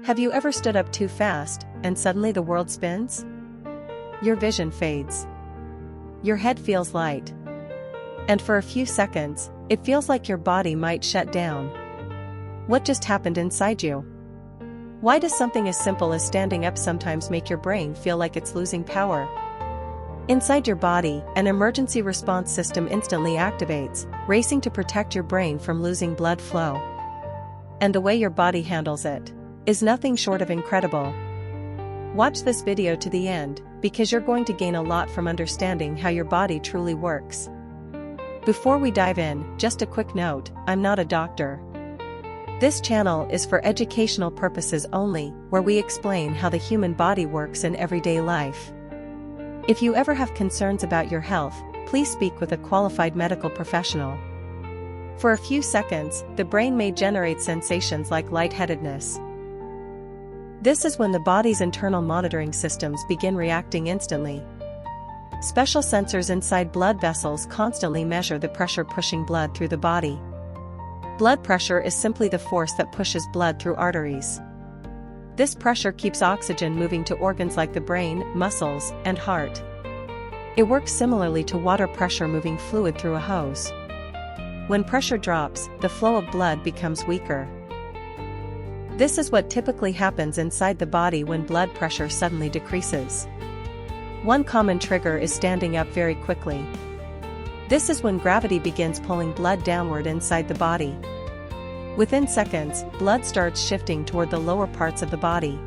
Have you ever stood up too fast, and suddenly the world spins? Your vision fades. Your head feels light. And for a few seconds, it feels like your body might shut down. What just happened inside you? Why does something as simple as standing up sometimes make your brain feel like it's losing power? Inside your body, an emergency response system instantly activates, racing to protect your brain from losing blood flow. And the way your body handles it is nothing short of incredible. Watch this video to the end, because you're going to gain a lot from understanding how your body truly works. Before we dive in, just a quick note, I'm not a doctor. This channel is for educational purposes only, where we explain how the human body works in everyday life. If you ever have concerns about your health, please speak with a qualified medical professional. For a few seconds, the brain may generate sensations like lightheadedness. This is when the body's internal monitoring systems begin reacting instantly. Special sensors inside blood vessels constantly measure the pressure pushing blood through the body. Blood pressure is simply the force that pushes blood through arteries. This pressure keeps oxygen moving to organs like the brain, muscles, and heart. It works similarly to water pressure moving fluid through a hose. When pressure drops, the flow of blood becomes weaker. This is what typically happens inside the body when blood pressure suddenly decreases. One common trigger is standing up very quickly. This is when gravity begins pulling blood downward inside the body. Within seconds, blood starts shifting toward the lower parts of the body.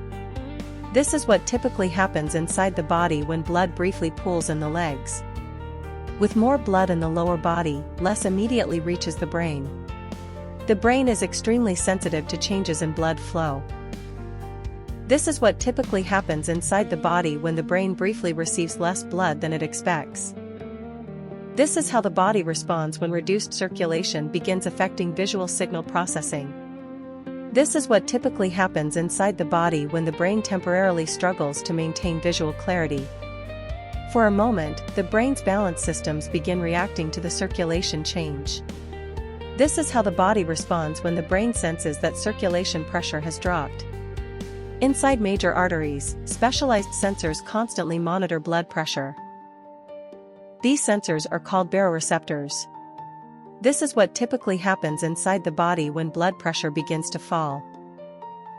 This is what typically happens inside the body when blood briefly pools in the legs. With more blood in the lower body, less immediately reaches the brain. The brain is extremely sensitive to changes in blood flow. This is what typically happens inside the body when the brain briefly receives less blood than it expects. This is how the body responds when reduced circulation begins affecting visual signal processing. This is what typically happens inside the body when the brain temporarily struggles to maintain visual clarity. For a moment, the brain's balance systems begin reacting to the circulation change. This is how the body responds when the brain senses that circulation pressure has dropped. Inside major arteries, specialized sensors constantly monitor blood pressure. These sensors are called baroreceptors. This is what typically happens inside the body when blood pressure begins to fall.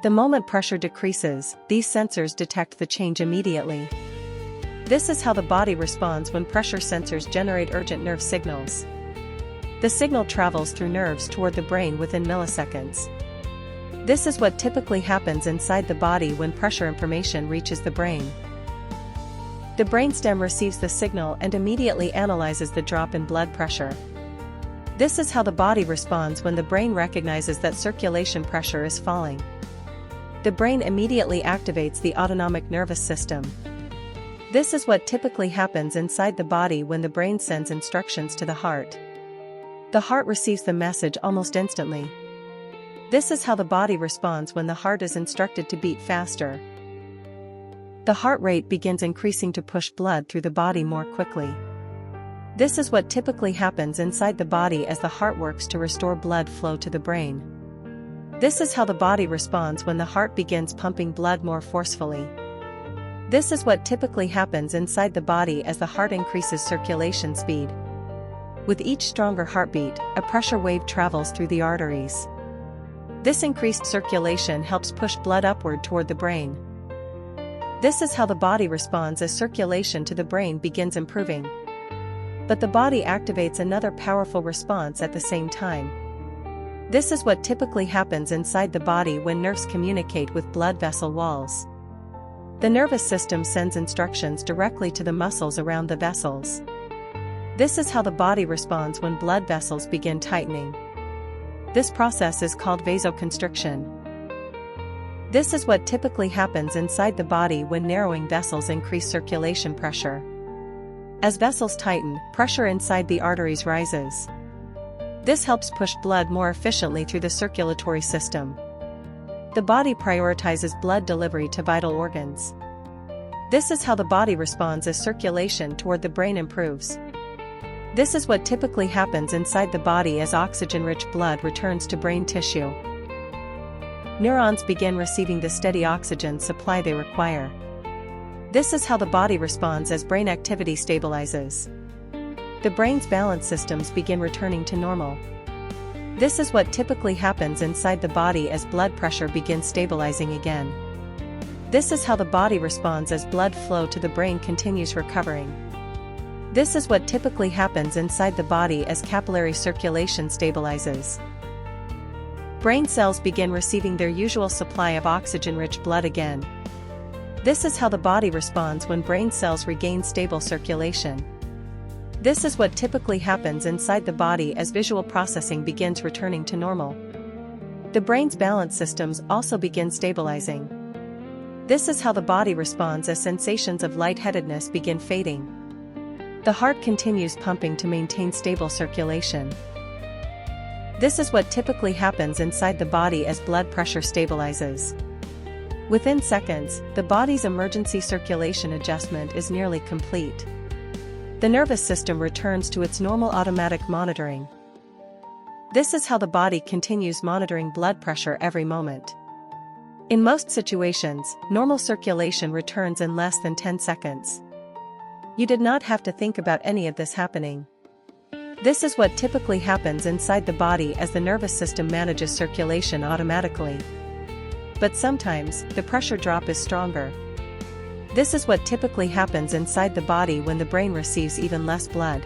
The moment pressure decreases, these sensors detect the change immediately. This is how the body responds when pressure sensors generate urgent nerve signals. The signal travels through nerves toward the brain within milliseconds. This is what typically happens inside the body when pressure information reaches the brain. The brainstem receives the signal and immediately analyzes the drop in blood pressure. This is how the body responds when the brain recognizes that circulation pressure is falling. The brain immediately activates the autonomic nervous system. This is what typically happens inside the body when the brain sends instructions to the heart. The heart receives the message almost instantly. This is how the body responds when the heart is instructed to beat faster. The heart rate begins increasing to push blood through the body more quickly. This is what typically happens inside the body as the heart works to restore blood flow to the brain. This is how the body responds when the heart begins pumping blood more forcefully. This is what typically happens inside the body as the heart increases circulation speed. With each stronger heartbeat, a pressure wave travels through the arteries. This increased circulation helps push blood upward toward the brain. This is how the body responds as circulation to the brain begins improving. But the body activates another powerful response at the same time. This is what typically happens inside the body when nerves communicate with blood vessel walls. The nervous system sends instructions directly to the muscles around the vessels. This is how the body responds when blood vessels begin tightening. This process is called vasoconstriction. This is what typically happens inside the body when narrowing vessels increase circulation pressure. As vessels tighten, pressure inside the arteries rises. This helps push blood more efficiently through the circulatory system. The body prioritizes blood delivery to vital organs. This is how the body responds as circulation toward the brain improves. This is what typically happens inside the body as oxygen-rich blood returns to brain tissue. neurons begin receiving the steady oxygen supply they require. This is how the body responds as brain activity stabilizes. The brain's balance systems begin returning to normal. This is what typically happens inside the body as blood pressure begins stabilizing again. This is how the body responds as blood flow to the brain continues recovering. This is what typically happens inside the body as capillary circulation stabilizes. Brain cells begin receiving their usual supply of oxygen-rich blood again. This is how the body responds when brain cells regain stable circulation. This is what typically happens inside the body as visual processing begins returning to normal. The brain's balance systems also begin stabilizing. This is how the body responds as sensations of lightheadedness begin fading. The heart continues pumping to maintain stable circulation. This is what typically happens inside the body as blood pressure stabilizes. Within seconds, the body's emergency circulation adjustment is nearly complete. The nervous system returns to its normal automatic monitoring. This is how the body continues monitoring blood pressure every moment. In most situations, normal circulation returns in less than 10 seconds. You did not have to think about any of this happening. This is what typically happens inside the body as the nervous system manages circulation automatically. But sometimes, the pressure drop is stronger. This is what typically happens inside the body when the brain receives even less blood.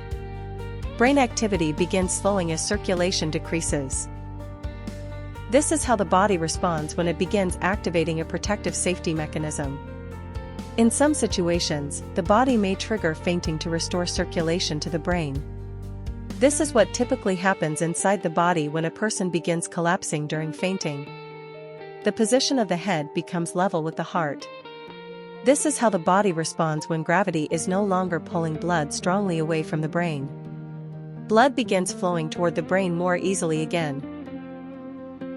Brain activity begins slowing as circulation decreases. This is how the body responds when it begins activating a protective safety mechanism. In some situations, the body may trigger fainting to restore circulation to the brain. This is what typically happens inside the body when a person begins collapsing during fainting. The position of the head becomes level with the heart. This is how the body responds when gravity is no longer pulling blood strongly away from the brain. Blood begins flowing toward the brain more easily again.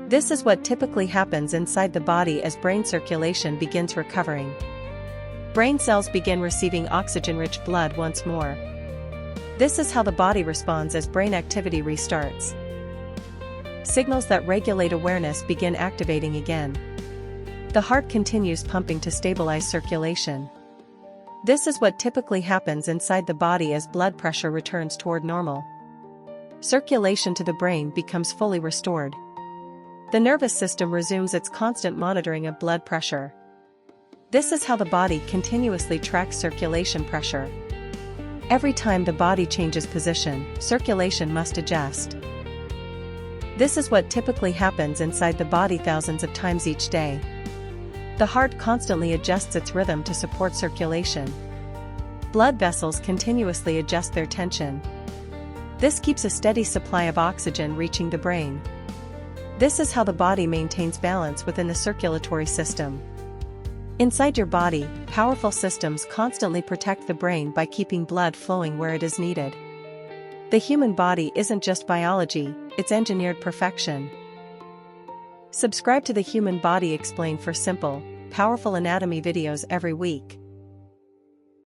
This is what typically happens inside the body as brain circulation begins recovering. Brain cells begin receiving oxygen-rich blood once more. This is how the body responds as brain activity restarts. Signals that regulate awareness begin activating again. The heart continues pumping to stabilize circulation. This is what typically happens inside the body as blood pressure returns toward normal. Circulation to the brain becomes fully restored. The nervous system resumes its constant monitoring of blood pressure. This is how the body continuously tracks circulation pressure. Every time the body changes position, circulation must adjust. This is what typically happens inside the body thousands of times each day. The heart constantly adjusts its rhythm to support circulation. Blood vessels continuously adjust their tension. This keeps a steady supply of oxygen reaching the brain. This is how the body maintains balance within the circulatory system. Inside your body, powerful systems constantly protect the brain by keeping blood flowing where it is needed. The human body isn't just biology, it's engineered perfection. Subscribe to the Human Body Explained for simple, powerful anatomy videos every week.